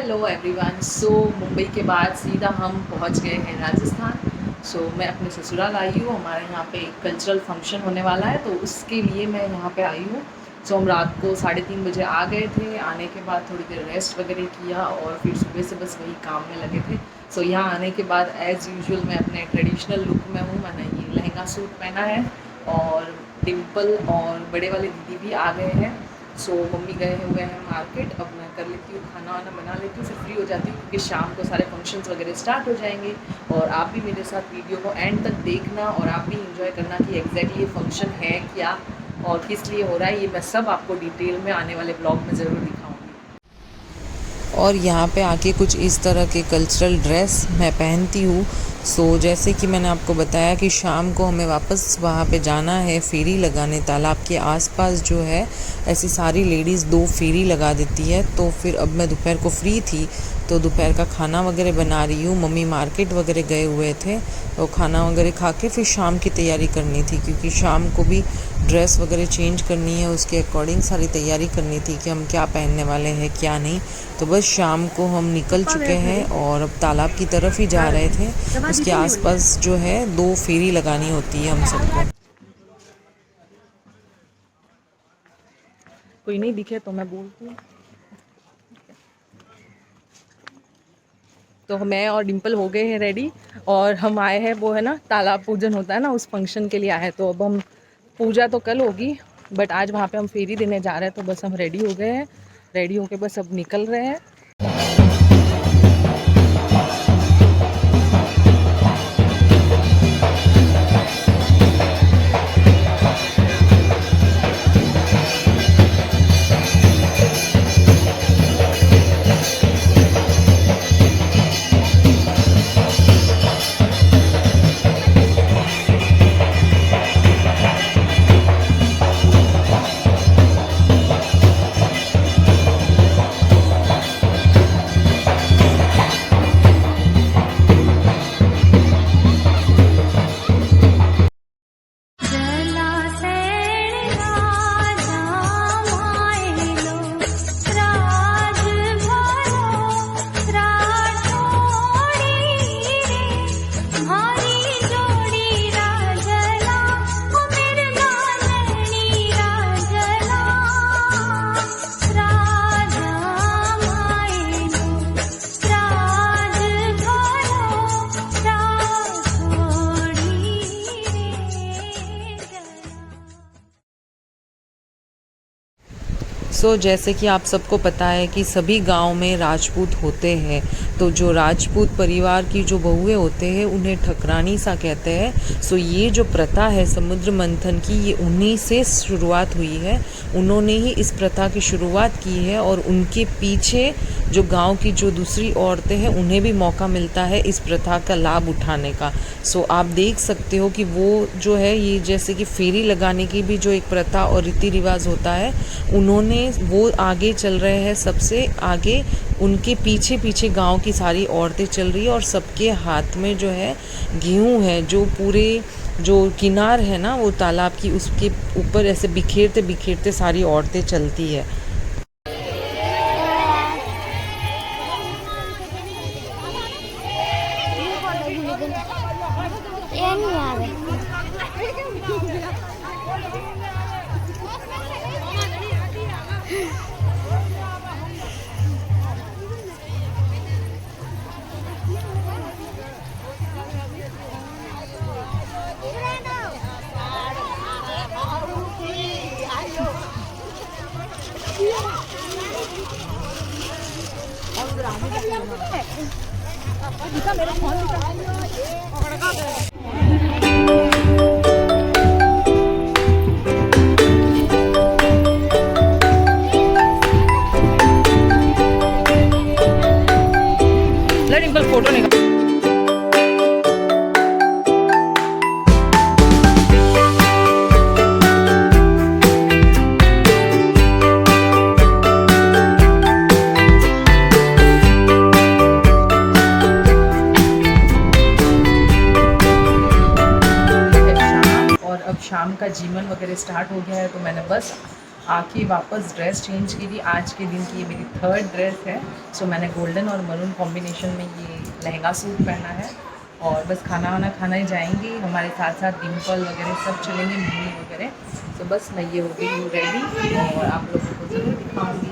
Hello everyone. Mumbai के बाद सीधा हम पहुंच गए हैं राजस्थान। मैं अपने ससुराल आई हूँ। हमारे यहाँ पे एक कल्चरल फंक्शन होने वाला है, तो उसके लिए मैं यहाँ पे आई हूँ। हम रात को 3:30 बजे आ गए थे। आने के बाद थोड़ी देर रेस्ट वगैरह किया और फिर सुबह से बस वही काम में लगे थे। यहाँ आने के बाद एज़ यूजुअल मैं अपने ट्रेडिशनल लुक में हूँ। मैंने ये लहंगा सूट पहना है और डिम्पल और बड़े वाले दीदी भी आ गए हैं। मम्मी गए हुए हैं मार्केट। अब मैं कर लेती हूँ, खाना वाना बना लेती हूँ, फिर फ्री हो जाती हूँ क्योंकि शाम को सारे फंक्शंस वगैरह स्टार्ट हो जाएंगे। और आप भी मेरे साथ वीडियो को एंड तक देखना और आप भी इंजॉय करना कि एग्जैक्टली ये फंक्शन है क्या और किस लिए हो रहा है। ये मैं सब आपको डिटेल में आने वाले ब्लॉग में ज़रूर दिखाऊँगी। और यहाँ पे आके कुछ इस तरह के कल्चरल ड्रेस मैं पहनती हूँ। जैसे कि मैंने आपको बताया कि शाम को हमें वापस वहाँ पे जाना है फेरी लगाने। तालाब के आसपास जो है ऐसी सारी लेडीज़ 2 फेरी लगा देती है। तो फिर अब मैं दोपहर को फ्री थी तो दोपहर का खाना वगैरह बना रही हूँ। मम्मी मार्केट वगैरह गए हुए थे तो खाना वगैरह खा के फिर शाम की तैयारी करनी थी क्योंकि शाम को भी ड्रेस वगैरह चेंज करनी है। उसके अकॉर्डिंग सारी तैयारी करनी थी कि हम क्या पहनने वाले हैं क्या नहीं। तो बस शाम को हम निकल चुके हैं और अब तालाब की तरफ ही जा रहे थे। उसके आसपास जो है 2 फेरी लगानी होती है हम सबको। कोई नहीं दिखे तो मैं बोलती हूँ। तो मैं और डिम्पल हो गए हैं रेडी और हम आए हैं, वो है ना तालाब पूजन होता है ना, उस फंक्शन के लिए आए हैं। तो अब हम पूजा तो कल होगी बट आज वहाँ पे हम फेरी देने जा रहे हैं। तो बस हम रेडी हो गए हैं, रेडी होके बस अब निकल रहे हैं। जैसे कि आप सबको पता है कि सभी गांव में राजपूत होते हैं। तो जो राजपूत परिवार की जो बहुएं होते हैं उन्हें ठकरानी सा कहते हैं। ये जो प्रथा है समुद्र मंथन की, ये उन्हीं से शुरुआत हुई है। उन्होंने ही इस प्रथा की शुरुआत की है और उनके पीछे जो गांव की जो दूसरी औरतें हैं उन्हें भी मौका मिलता है इस प्रथा का लाभ उठाने का। आप देख सकते हो कि वो जो है ये जैसे कि फेरी लगाने की भी जो एक प्रथा और रीति रिवाज होता है, उन्होंने वो आगे चल रहे हैं सबसे आगे। उनके पीछे पीछे गांव की सारी औरतें चल रही है और सबके हाथ में जो है गेहूं है। जो पूरे जो किनार है ना वो तालाब की, उसके ऊपर ऐसे बिखेरते बिखेरते सारी औरतें चलती है। डिम्पल फोटो निकाल। शाम का जीवन वगैरह स्टार्ट हो गया है तो मैंने बस आके वापस ड्रेस चेंज की थी। आज के दिन की ये मेरी थर्ड ड्रेस है। सो मैंने गोल्डन और मरून कॉम्बिनेशन में ये लहंगा सूट पहना है और बस खाना वाना खाना ही जाएंगी। हमारे साथ साथ डिम्पल वगैरह सब चलेंगे, मम्मी वगैरह। तो बस मैं ये हो गई हूँ रेडी और आप लोगों को ज़रूर दिखाऊँगी।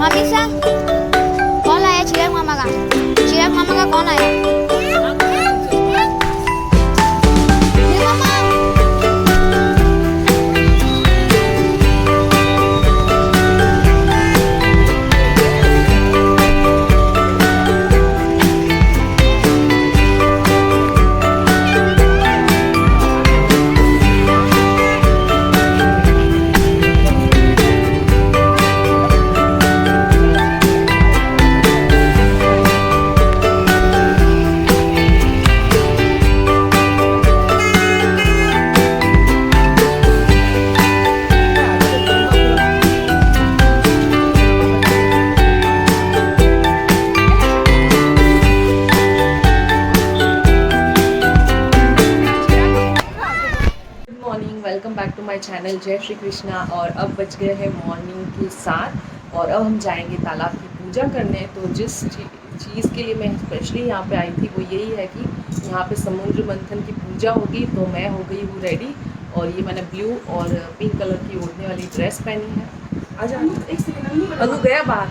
Mamisha, कौन आया चिराग मामा का? चिराग मामा का कौन आया? ये मामा। Morning, welcome back to my channel जय श्री कृष्णा। और अब बज गए हैं मॉर्निंग के 7 और अब हम जाएंगे तालाब की पूजा करने। तो जिस चीज़ के लिए मैं स्पेशली यहाँ पे आई थी वो यही है कि यहाँ पे समुद्र मंथन की पूजा होगी। तो मैं हो गई हूँ रेडी और ये मैंने ब्लू और पिंक कलर की ओढ़ने वाली ड्रेस पहनी है। आज एक सेकंड अनु गया बाहर।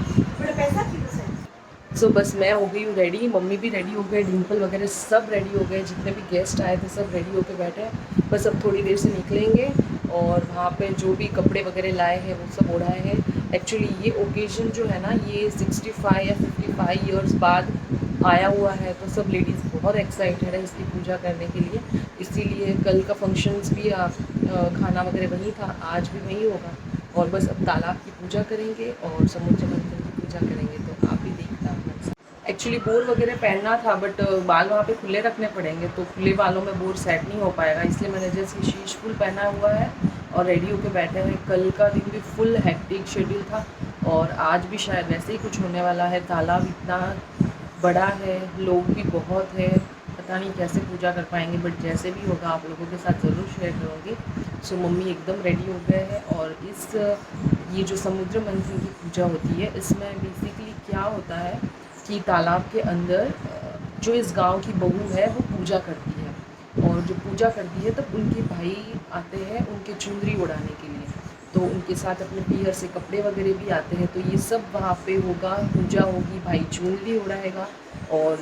सो बस मैं हो गई हूँ रेडी, मम्मी भी रेडी हो गए, डिम्पल वगैरह सब रेडी हो गए, जितने भी गेस्ट आए थे सब रेडी होके बैठे हैं। बस अब थोड़ी देर से निकलेंगे और वहाँ पे जो भी कपड़े वगैरह लाए हैं वो सब ओढ़ाए हैं। एक्चुअली ये ओकेजन जो है ना ये 65 या 55 ईयर्स बाद आया हुआ है। तो सब लेडीज़ बहुत एक्साइटेड है इसकी पूजा करने के लिए। इसीलिए कल का फंक्शंस भी खाना वगैरह वहीं था, आज भी वहीं होगा। और बस अब तालाब की पूजा करेंगे और समुद्र मंथन की पूजा करेंगे। तो आप भी देखना। एक्चुअली बोर वगैरह पहनना था बट बाल वहाँ पे खुले रखने पड़ेंगे, तो खुले बालों में बोर सेट नहीं हो पाएगा, इसलिए मैंने जैसे शीश फुल पहना हुआ है और रेडी होके बैठे हैं। कल का दिन भी फुल हेक्टिक शेड्यूल था और आज भी शायद वैसे ही कुछ होने वाला है। तालाब इतना बड़ा है, लोग भी बहुत है, पता नहीं कैसे पूजा कर पाएंगे, बट जैसे भी होगा आप लोगों के साथ ज़रूर शेयर करूँगी। सो मम्मी एकदम रेडी हो गए हैं और ये जो समुद्र मंथन की पूजा होती है इसमें बेसिकली क्या होता है कि तालाब के अंदर जो इस गांव की बहू है वो पूजा करती है और जो पूजा करती है तब उनके भाई आते हैं उनके चुंदरी उड़ाने के लिए। तो उनके साथ अपने पीहर से कपड़े वगैरह भी आते हैं। तो ये सब वहाँ पे होगा, पूजा होगी, भाई चुनरी उड़ाएगा और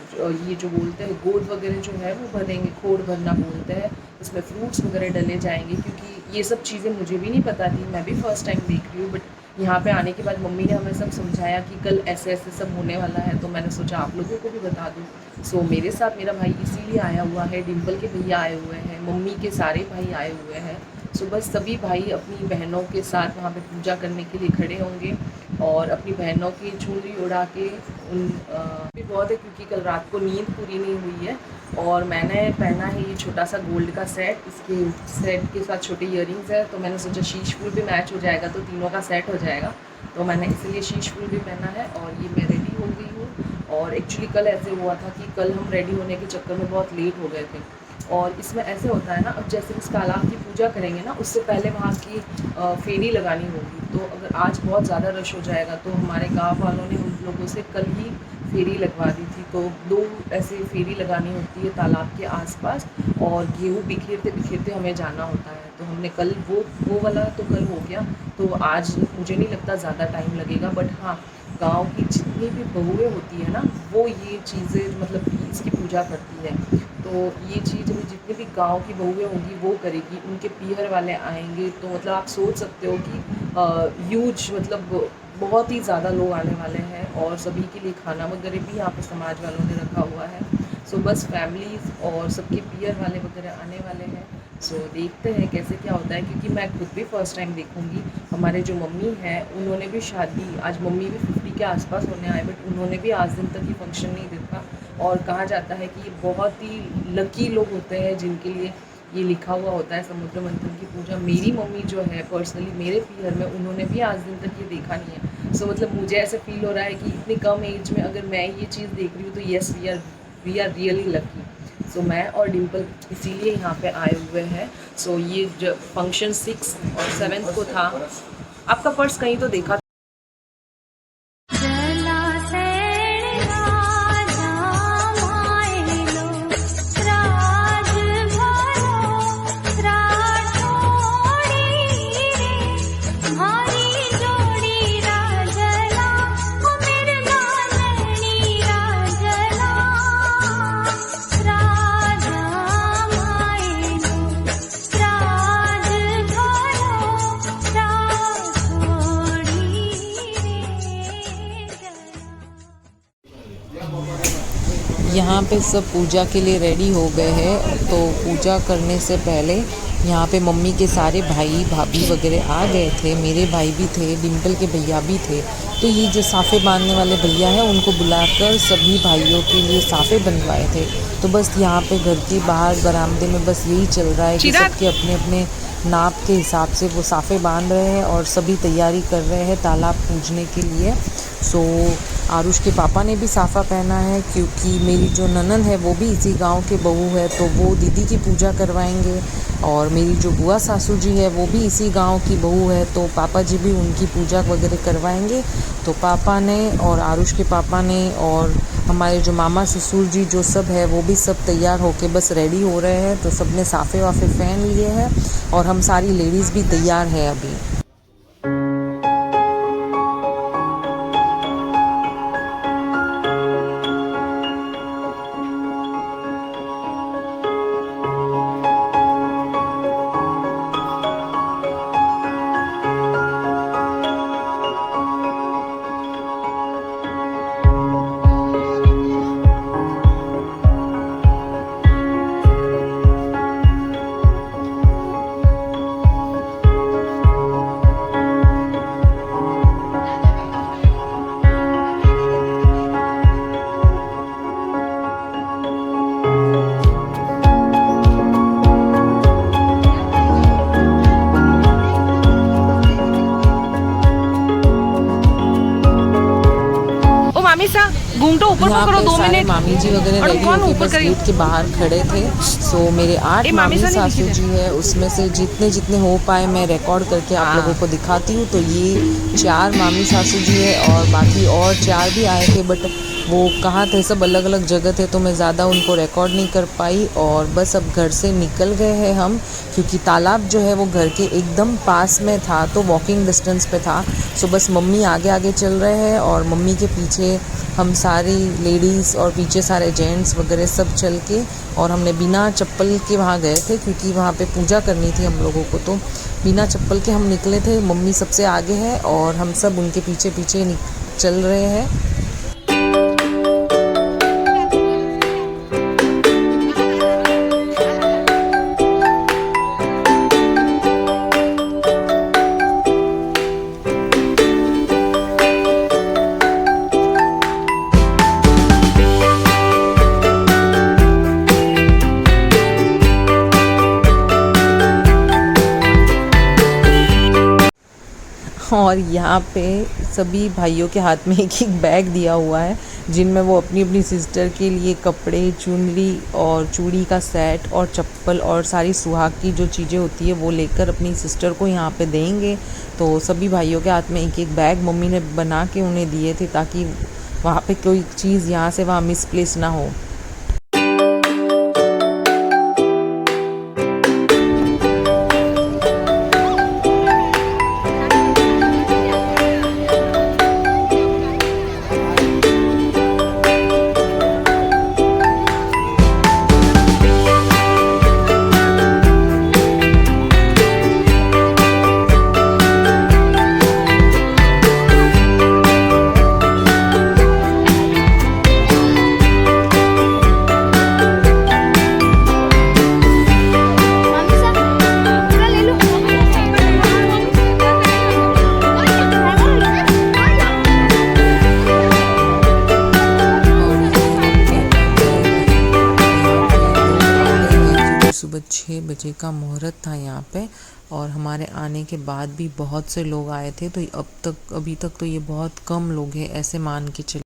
ये जो बोलते हैं गोद वगैरह जो है वो भरेंगे, खोड़ भरना बोलते हैं। इसमें फ्रूट्स वगैरह डले जाएंगे क्योंकि ये सब चीज़ें मुझे भी नहीं पता थी, मैं भी फ़र्स्ट टाइम देख रही हूँ। बट यहाँ पे आने के बाद मम्मी ने हमें सब समझाया कि कल ऐसे ऐसे सब होने वाला है, तो मैंने सोचा आप लोगों को भी बता दूँ। सो मेरे साथ मेरा भाई इसीलिए आया हुआ है, डिम्पल के भैया आए हुए हैं, मम्मी के सारे भाई आए हुए हैं। सो बस सभी भाई अपनी बहनों के साथ वहाँ पे पूजा करने के लिए खड़े होंगे और अपनी बहनों की चुनरी उड़ा के उन भी बहुत है क्योंकि कल रात को नींद पूरी नहीं हुई है। और मैंने पहना है ये छोटा सा गोल्ड का सेट, इसके सेट के साथ छोटे इयररिंग्स है, तो मैंने सोचा शीश फूल भी मैच हो जाएगा तो तीनों का सेट हो जाएगा। तो मैंने इसलिए शीश फूल भी पहना है और ये मैं रेडी हो गई हूँ। और एक्चुअली कल ऐसे हुआ था कि कल हम रेडी होने के चक्कर में बहुत लेट हो गए थे। और इसमें ऐसे होता है ना, अब जैसे इस तालाब की पूजा करेंगे ना उससे पहले वहाँ की फेरी लगानी होगी। तो अगर आज बहुत ज़्यादा रश हो जाएगा तो हमारे गांव वालों ने हम लोगों से कल ही फेरी लगवा दी थी। तो 2 ऐसे फेरी लगानी होती है तालाब के आसपास और गेहूँ बिखेरते बिखेरते हमें जाना होता है। तो हमने कल वो वाला तो कल हो गया, तो आज मुझे नहीं लगता ज़्यादा टाइम लगेगा। बट हाँ, गांव की जितनी भी बहुएँ होती है ना वो ये चीज़ें मतलब इसकी पूजा करती है। तो ये चीज़ में जितनी भी गांव की बहुएँ होंगी वो करेगी, उनके पीहर वाले आएंगे। तो मतलब आप सोच सकते हो कि ह्यूज मतलब बहुत ही ज़्यादा लोग आने वाले हैं और सभी के लिए खाना वगैरह भी यहाँ पर समाज वालों ने रखा हुआ है। सो बस फैमिलीज़ और सबके पीहर वाले वगैरह आने वाले हैं। सो देखते हैं कैसे क्या होता है क्योंकि मैं खुद भी फ़र्स्ट टाइम देखूँगी। हमारे जो मम्मी हैं उन्होंने भी शादी, आज मम्मी भी 50 के आसपास होने आए, बट उन्होंने भी आज दिन तक ये फंक्शन नहीं देखा। और कहा जाता है कि ये बहुत ही लकी लोग होते हैं जिनके लिए ये लिखा हुआ होता है समुद्र मंथन की पूजा। मेरी मम्मी जो है पर्सनली मेरे पीहर में उन्होंने भी आज दिन तक ये देखा नहीं है। सो मतलब मुझे ऐसा फील हो रहा है कि इतनी कम एज में अगर मैं ये चीज़ देख रही हूँ तो yes we are we are really lucky. So मैं और डिम्पल इसीलिए यहाँ पे आए हुए हैं। सो ये जो फंक्शन 6 और 7 को था, आपका पर्स कहीं तो देखा यहाँ पे सब पूजा के लिए रेडी हो गए हैं। तो पूजा करने से पहले यहाँ पे मम्मी के सारे भाई भाभी वगैरह आ गए थे, मेरे भाई भी थे, डिम्पल के भैया भी थे। तो ये जो साफ़े बांधने वाले भैया हैं उनको बुलाकर सभी भाइयों के लिए साफ़े बनवाए थे। तो बस यहाँ पे घर के बाहर बरामदे में बस यही चल रहा है कि सबके अपने अपने नाप के हिसाब से वो साफ़े बांध रहे हैं और सभी तैयारी कर रहे हैं तालाब पूजने के लिए। सो आरुष के पापा ने भी साफ़ा पहना है क्योंकि मेरी जो ननद है वो भी इसी गांव के बहू है, तो वो दीदी की पूजा करवाएंगे। और मेरी जो बुआ सासू जी है वो भी इसी गांव की बहू है, तो पापा जी भी उनकी पूजा वगैरह करवाएंगे। तो पापा ने और आरुष के पापा ने और हमारे जो मामा ससुर जी जो सब है वो भी सब तैयार होके बस रेडी हो रहे हैं। तो सब ने साफ़े वाफ़े पहन लिए हैं और हम सारी लेडीज़ भी तैयार है अभी। घूमटो ऊपर यहाँ करो पे 2 सारे मिनट। मामी जी वगैरह रेडी होके बस गेट के बाहर खड़े थे। सो मेरे 8 मामी सासू जी है, उसमें से जितने जितने हो पाए मैं रिकॉर्ड करके आप लोगों को दिखाती हूँ। तो ये 4 मामी सासू जी है और बाकी और 4 भी आए थे, बट वो कहाँ थे, सब अलग अलग जगह थे, तो मैं ज़्यादा उनको रिकॉर्ड नहीं कर पाई। और बस अब घर से निकल गए हैं हम, क्योंकि तालाब जो है वो घर के एकदम पास में था, तो वॉकिंग डिस्टेंस पे था। सो बस मम्मी आगे आगे चल रहे हैं और मम्मी के पीछे हम सारी लेडीज़ और पीछे सारे जेंट्स वगैरह सब चल के, और हमने बिना चप्पल के वहाँ गए थे क्योंकि वहाँ पे पूजा करनी थी हम लोगों को। तो बिना चप्पल के हम निकले थे। मम्मी सबसे आगे है और हम सब उनके पीछे पीछे चल रहे हैं। और यहाँ पे सभी भाइयों के हाथ में एक एक बैग दिया हुआ है, जिनमें वो अपनी अपनी सिस्टर के लिए कपड़े, चुनरी और चूड़ी का सेट और चप्पल और सारी सुहाग की जो चीज़ें होती है वो लेकर अपनी सिस्टर को यहाँ पे देंगे। तो सभी भाइयों के हाथ में एक एक बैग मम्मी ने बना के उन्हें दिए थे, ताकि वहाँ पे कोई चीज़ यहाँ से वहाँ मिसप्लेस ना हो। सुबह 6 बजे का मुहूर्त था यहाँ पे, और हमारे आने के बाद भी बहुत से लोग आए थे। तो अभी तक तो ये बहुत कम लोग हैं, ऐसे मान के चलिए।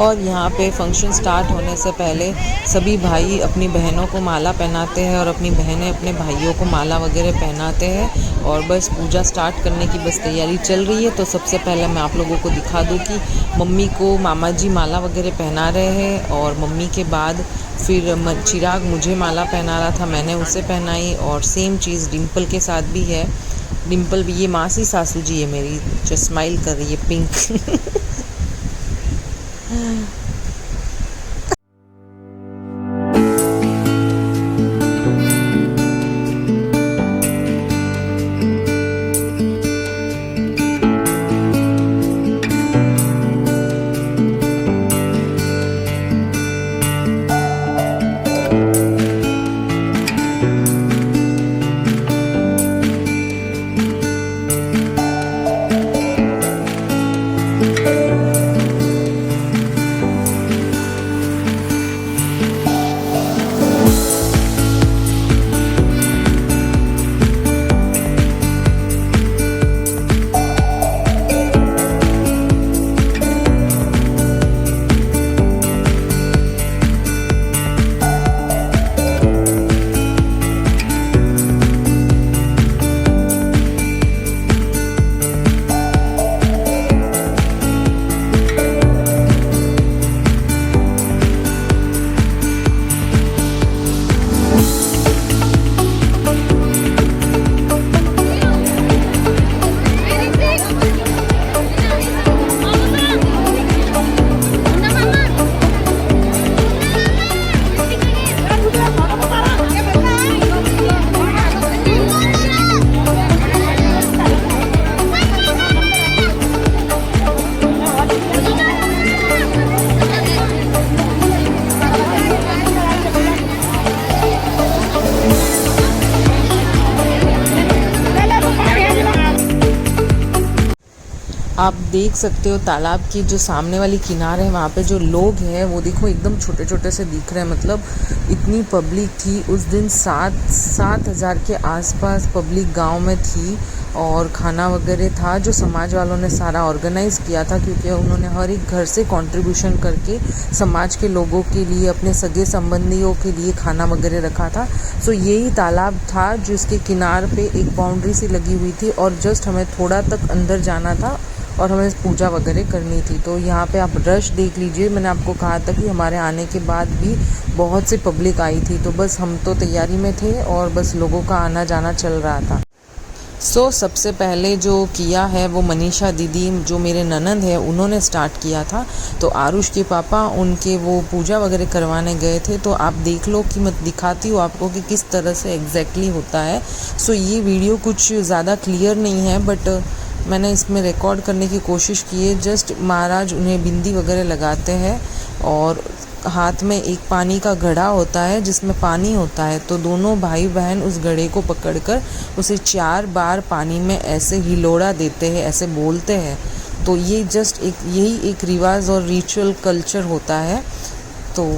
और यहाँ पे फंक्शन स्टार्ट होने से पहले सभी भाई अपनी बहनों को माला पहनाते हैं और अपनी बहनें अपने भाइयों को माला वगैरह पहनाते हैं और बस पूजा स्टार्ट करने की बस तैयारी चल रही है। तो सबसे पहले मैं आप लोगों को दिखा दूँ कि मम्मी को मामा जी माला वगैरह पहना रहे हैं और मम्मी के बाद फिर चिराग मुझे माला पहना रहा था, मैंने उसे पहनाई। और सेम चीज़ डिम्पल के साथ भी है। डिम्पल भी, ये मासी सासू जी है मेरी जो स्माइल कर रही है पिंक। आप देख सकते हो तालाब की जो सामने वाली किनारे है वहाँ पे जो लोग हैं वो देखो एकदम छोटे छोटे से दिख रहे हैं। मतलब इतनी पब्लिक थी उस दिन, 7,000 के आसपास पब्लिक गांव में थी और खाना वगैरह था जो समाज वालों ने सारा ऑर्गेनाइज़ किया था, क्योंकि उन्होंने हर एक घर से कंट्रीब्यूशन करके समाज के लोगों के लिए, अपने सगे संबंधियों के लिए खाना वगैरह रखा था। सो यही तालाब था जिसके किनार पे एक बाउंड्री सी लगी हुई थी और जस्ट हमें थोड़ा तक अंदर जाना था और हमें पूजा वगैरह करनी थी। तो यहाँ पे आप रश देख लीजिए। मैंने आपको कहा था कि हमारे आने के बाद भी बहुत सी पब्लिक आई थी, तो बस हम तो तैयारी में थे और बस लोगों का आना जाना चल रहा था। सबसे पहले जो किया है वो मनीषा दीदी जो मेरे ननंद है उन्होंने स्टार्ट किया था। तो आरुष के पापा उनके वो पूजा वगैरह करवाने गए थे। तो आप देख लो कि मैं दिखाती हूँ आपको कि किस तरह से एग्जैक्टली होता है। ये वीडियो कुछ ज़्यादा क्लियर नहीं है बट मैंने इसमें रिकॉर्ड करने की कोशिश की है। जस्ट महाराज उन्हें बिंदी वगैरह लगाते हैं और हाथ में एक पानी का घड़ा होता है जिसमें पानी होता है। तो दोनों भाई बहन उस घड़े को पकड़कर उसे 4 बार पानी में ऐसे हिलोड़ा देते हैं, ऐसे बोलते हैं। तो ये जस्ट यही एक रिवाज और रिचुअल कल्चर होता है। तो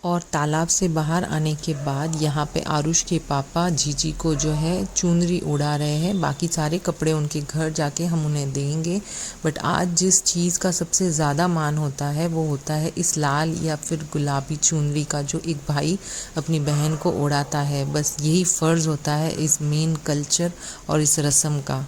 और तालाब से बाहर आने के बाद यहाँ पे आरुष के पापा जीजी को जो है चुनरी उड़ा रहे हैं। बाकी सारे कपड़े उनके घर जाके हम उन्हें देंगे। बट आज जिस चीज़ का सबसे ज़्यादा मान होता है वो होता है इस लाल या फिर गुलाबी चुनरी का, जो एक भाई अपनी बहन को उड़ाता है। बस यही फ़र्ज़ होता है इस मेन कल्चर और इस रस्म का।